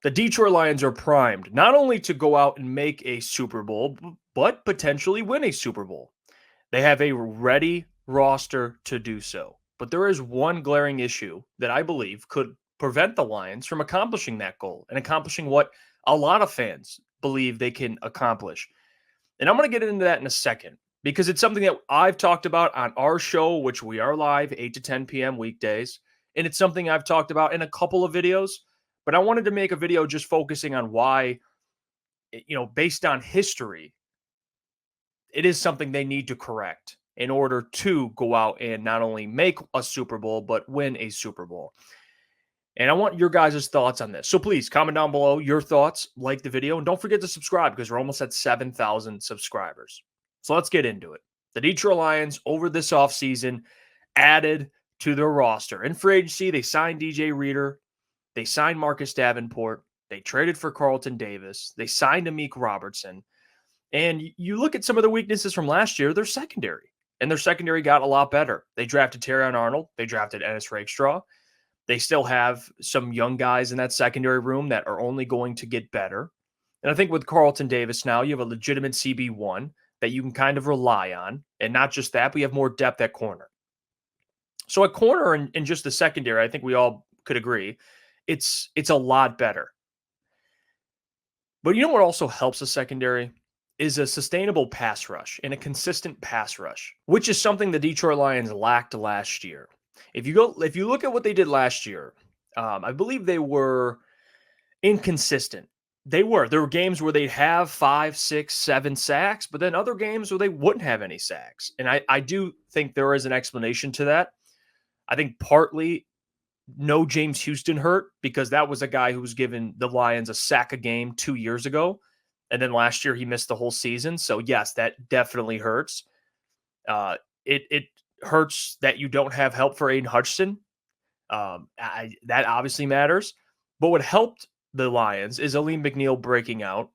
The Detroit Lions are primed not only to go out and make a Super Bowl, but potentially win a Super Bowl. They have a ready roster to do so. But there is one glaring issue that I believe could prevent the Lions from accomplishing that goal and accomplishing what a lot of fans believe they can accomplish. And I'm going to get into that in a second because it's something that I've talked about on our show, which we are live 8 to 10 p.m. weekdays. And it's something I've talked about in a couple of videos. But I wanted to make a video just focusing on why, based on history, it is something they need to correct in order to go out and not only make a Super Bowl, but win a Super Bowl. And I want your guys' thoughts on this. So please comment down below your thoughts, like the video, and don't forget to subscribe because we're almost at 7,000 subscribers. So let's get into it. The Detroit Lions over this offseason added to their roster. In free agency, they signed DJ Reader. They signed Marcus Davenport. They traded for Carlton Davis. They signed Amik Robertson. And you look at some of the weaknesses from last year, their secondary. And their secondary got a lot better. They drafted Terrion Arnold. They drafted Ennis Rakestraw. They still have some young guys in that secondary room that are only going to get better. And I think with Carlton Davis now, you have a legitimate CB1 that you can kind of rely on. And not just that, but you have more depth at corner. So at corner and just the secondary, I think we all could agree, it's a lot better. But you know what also helps the secondary? Is a sustainable pass rush and a consistent pass rush, which is something the Detroit Lions lacked last year. If you look at what they did last year, I believe they were inconsistent. There were games where they'd have 5, 6, 7 sacks, but then other games where they wouldn't have any sacks. And I do think there is an explanation to that. I think partly no James Houston hurt because that was a guy who was giving the Lions a sack a game 2 years ago. And then last year he missed the whole season. So yes, that definitely hurts. It hurts that you don't have help for Aiden Hutchinson. That obviously matters. But what helped the Lions is Aleem McNeil breaking out,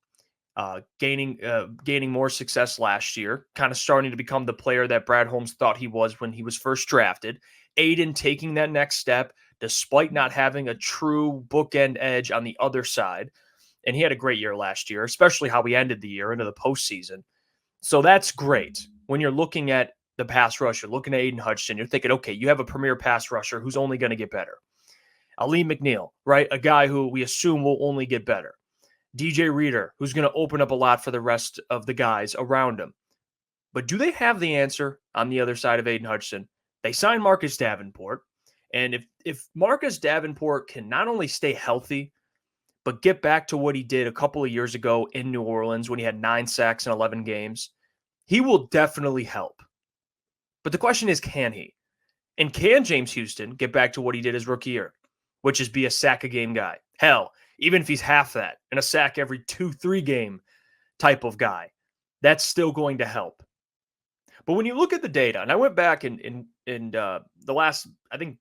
gaining more success last year, kind of starting to become the player that Brad Holmes thought he was when he was first drafted. Aiden taking that next step despite not having a true bookend edge on the other side. And he had a great year last year, especially how he ended the year into the postseason. So that's great. When you're looking at the pass rush, you're looking at Aiden Hutchinson, you're thinking, okay, you have a premier pass rusher who's only going to get better. Aleem McNeil, right? A guy who we assume will only get better. DJ Reader, who's going to open up a lot for the rest of the guys around him. But do they have the answer on the other side of Aiden Hutchinson? They signed Marcus Davenport. And if Marcus Davenport can not only stay healthy, but get back to what he did a couple of years ago in New Orleans when he had 9 sacks in 11 games, he will definitely help. But the question is, can he? And can James Houston get back to what he did his rookie year, which is be a sack-a-game guy? Hell, even if he's half that and a sack every 2-3 game type of guy, that's still going to help. But when you look at the data, and I went back in the last, I think,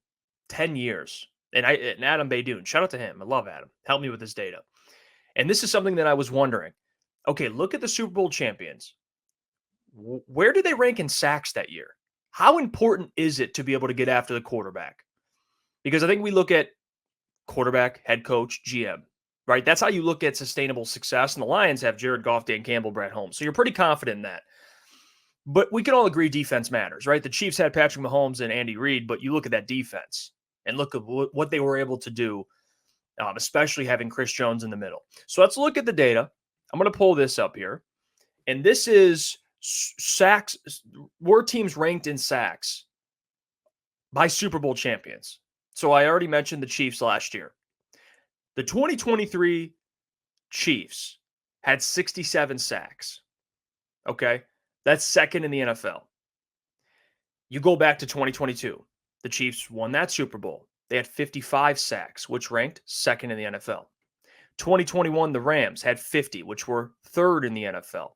10 years, and Adam Baydoun, shout out to him. I love Adam. Help me with this data. And this is something that I was wondering. Okay, look at the Super Bowl champions. Where do they rank in sacks that year? How important is it to be able to get after the quarterback? Because I think we look at quarterback, head coach, GM, right? That's how you look at sustainable success. And the Lions have Jared Goff, Dan Campbell, Brad Holmes. So you're pretty confident in that. But we can all agree defense matters, right? The Chiefs had Patrick Mahomes and Andy Reid, but you look at that defense and look at what they were able to do, especially having Chris Jones in the middle. So let's look at the data. I'm going to pull this up here. And this is sacks. Were teams ranked in sacks by Super Bowl champions? So I already mentioned the Chiefs last year. The 2023 Chiefs had 67 sacks. Okay? That's second in the NFL. You go back to 2022. The Chiefs won that Super Bowl. They had 55 sacks, which ranked second in the NFL. 2021, the Rams had 50, which were third in the NFL.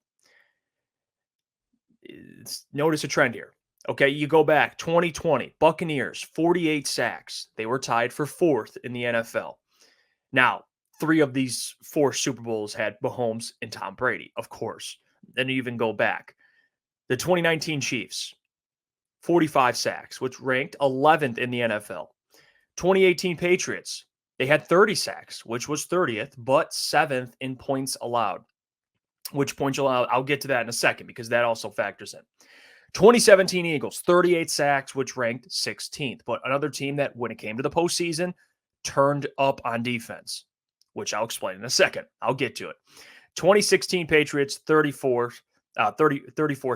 Notice a trend here. Okay, you go back, 2020, Buccaneers, 48 sacks. They were tied for fourth in the NFL. Now, 3 of these 4 Super Bowls had Mahomes and Tom Brady, of course. Then you even go back. The 2019 Chiefs, 45 sacks, which ranked 11th in the NFL. 2018 Patriots, They had 30 sacks, which was 30th, but 7th in points allowed. Which points allowed, I'll get to that in a second because that also factors in. 2017 Eagles, 38 sacks, which ranked 16th. But another team that, when it came to the postseason, turned up on defense, which I'll explain in a second. I'll get to it. 2016 Patriots, 34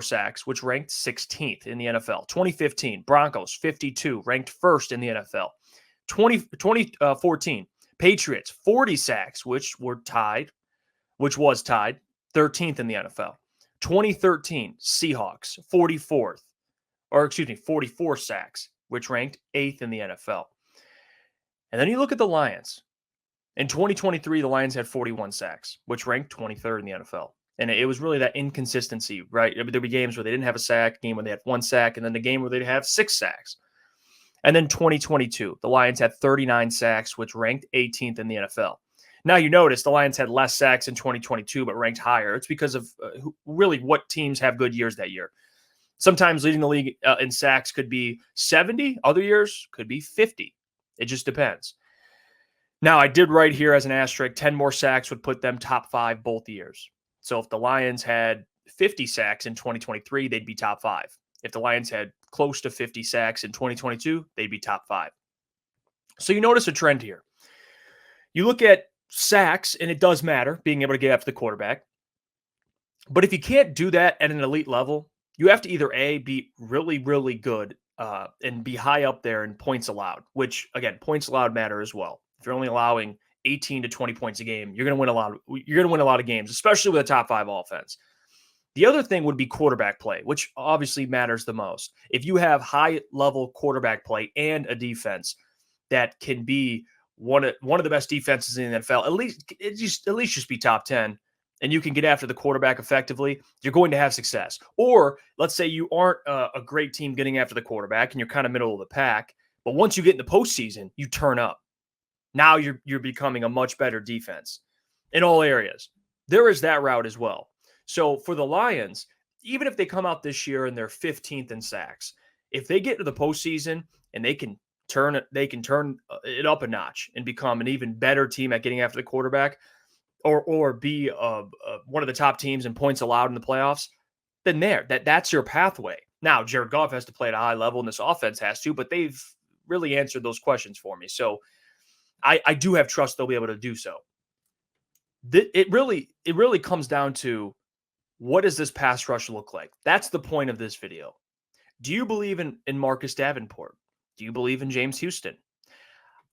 sacks, which ranked 16th in the NFL. 2015 Broncos, 52, ranked first in the NFL. 2014 Patriots, 40 sacks, which was tied, 13th in the NFL. 2013 Seahawks, 44 sacks, which ranked 8th in the NFL. And then you look at the Lions. In 2023, the Lions had 41 sacks, which ranked 23rd in the NFL. And it was really that inconsistency, right? There'd be games where they didn't have a sack, game where they had 1 sack, and then the game where they'd have 6 sacks. And then 2022, the Lions had 39 sacks, which ranked 18th in the NFL. Now, you notice the Lions had less sacks in 2022, but ranked higher. It's because of really what teams have good years that year. Sometimes leading the league in sacks could be 70. Other years could be 50. It just depends. Now, I did write here as an asterisk, 10 more sacks would put them top 5 both years. So if the Lions had 50 sacks in 2023, they'd be top 5. If the Lions had close to 50 sacks in 2022, they'd be top 5. So you notice a trend here. You look at sacks, and it does matter, being able to get after the quarterback. But if you can't do that at an elite level, you have to either A, be really, really good and be high up there in points allowed, which, again, points allowed matter as well. If you're only allowing 18 to 20 points a game, you're going to win a lot of games, especially with a top 5 offense. The other thing would be quarterback play, which obviously matters the most. If you have high-level quarterback play and a defense that can be one of the best defenses in the NFL, at least just be top 10, and you can get after the quarterback effectively, you're going to have success. Or let's say you aren't a great team getting after the quarterback and you're kind of middle of the pack, but once you get in the postseason, you turn up. Now you're becoming a much better defense in all areas. There is that route as well. So for the Lions, even if they come out this year and they're 15th in sacks, if they get to the postseason and they can turn it up a notch and become an even better team at getting after the quarterback, or be one of the top teams in points allowed in the playoffs, then that's your pathway. Now, Jared Goff has to play at a high level, and this offense has to, but they've really answered those questions for me. So I do have trust they'll be able to do so. It really comes down to, what does this pass rush look like? That's the point of this video. Do you believe in Marcus Davenport? Do you believe in James Houston?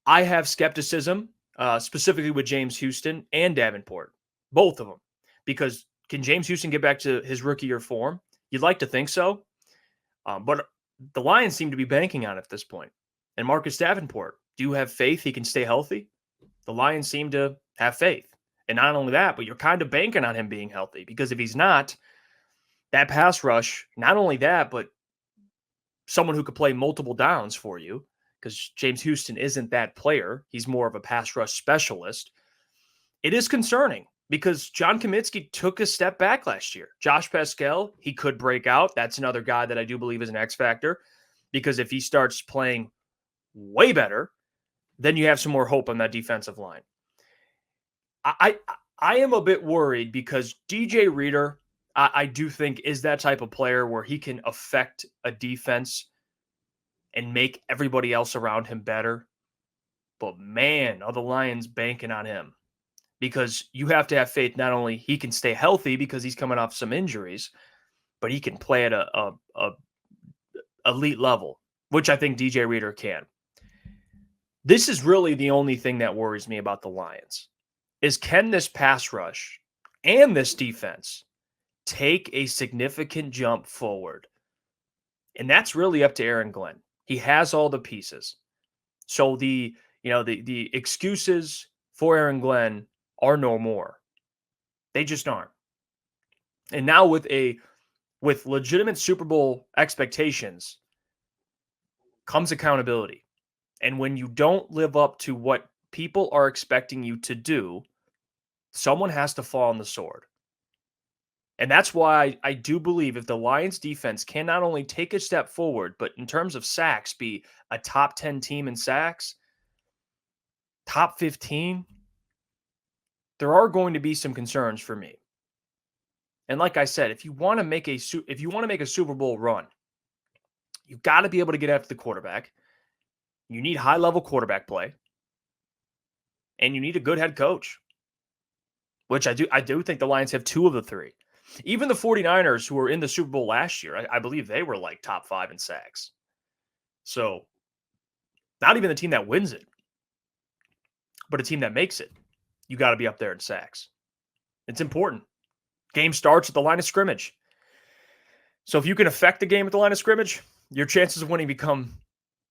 I have skepticism, specifically with James Houston and Davenport, both of them, because can James Houston get back to his rookie year form? You'd like to think so, but the Lions seem to be banking on it at this point. And Marcus Davenport, do you have faith he can stay healthy? The Lions seem to have faith. And not only that, but you're kind of banking on him being healthy, because if he's not, that pass rush, not only that, but someone who could play multiple downs for you, because James Houston isn't that player. He's more of a pass rush specialist. It is concerning because John Kaminsky took a step back last year. Josh Pascal, he could break out. That's another guy that I do believe is an X factor, because if he starts playing way better, then you have some more hope on that defensive line. I am a bit worried because DJ Reader, I do think, is that type of player where he can affect a defense and make everybody else around him better. But man, are the Lions banking on him, because you have to have faith not only he can stay healthy because he's coming off some injuries, but he can play at a elite level, which I think DJ Reader can. This is really the only thing that worries me about the Lions, is can this pass rush and this defense take a significant jump forward? And that's really up to Aaron Glenn. He has all the pieces. So the excuses for Aaron Glenn are no more. They just aren't. And now with legitimate Super Bowl expectations comes accountability. And when you don't live up to what people are expecting you to do, someone has to fall on the sword. And that's why I do believe if the Lions defense can not only take a step forward, but in terms of sacks, be a top 10 team in sacks, top 15, there are going to be some concerns for me. And like I said, if you want to make a Super Bowl run, you've got to be able to get after the quarterback. You need high-level quarterback play, and you need a good head coach, which I do think the Lions have 2 of the 3. Even the 49ers, who were in the Super Bowl last year, I believe they were like top 5 in sacks. So not even the team that wins it, but a team that makes it. You got to be up there in sacks. It's important. Game starts at the line of scrimmage. So if you can affect the game at the line of scrimmage, your chances of winning become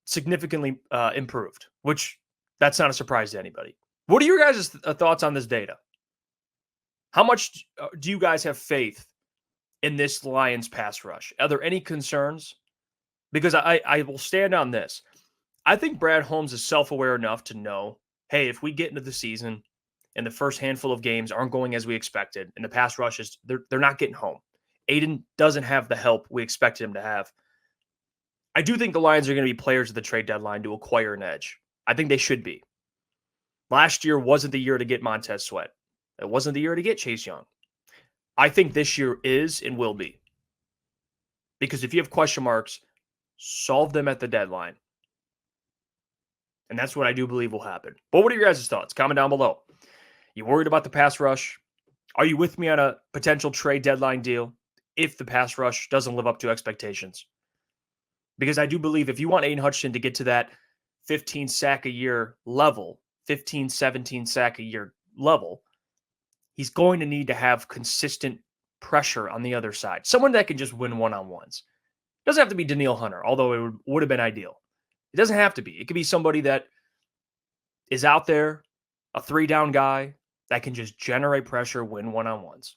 significantly improved, which that's not a surprise to anybody. What are your guys' thoughts on this data? How much do you guys have faith in this Lions pass rush? Are there any concerns? Because I will stand on this. I think Brad Holmes is self-aware enough to know, hey, if we get into the season and the first handful of games aren't going as we expected, and the pass rushes, they're not getting home. Aiden doesn't have the help we expected him to have. I do think the Lions are going to be players at the trade deadline to acquire an edge. I think they should be. Last year wasn't the year to get Montez Sweat. It wasn't the year to get Chase Young. I think this year is and will be. Because if you have question marks, solve them at the deadline. And that's what I do believe will happen. But what are your guys' thoughts? Comment down below. You worried about the pass rush? Are you with me on a potential trade deadline deal if the pass rush doesn't live up to expectations? Because I do believe if you want Aiden Hutchinson to get to that 15 sack a year level, 15, 17 sack a year level, he's going to need to have consistent pressure on the other side. Someone that can just win one-on-ones. It doesn't have to be Danielle Hunter, although it would have been ideal. It doesn't have to be. It could be somebody that is out there, a 3-down guy that can just generate pressure, win one-on-ones.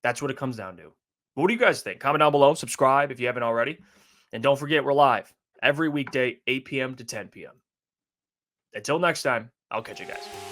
That's what it comes down to. What do you guys think? Comment down below. Subscribe if you haven't already. And don't forget, we're live every weekday, 8 p.m. to 10 p.m. Until next time, I'll catch you guys.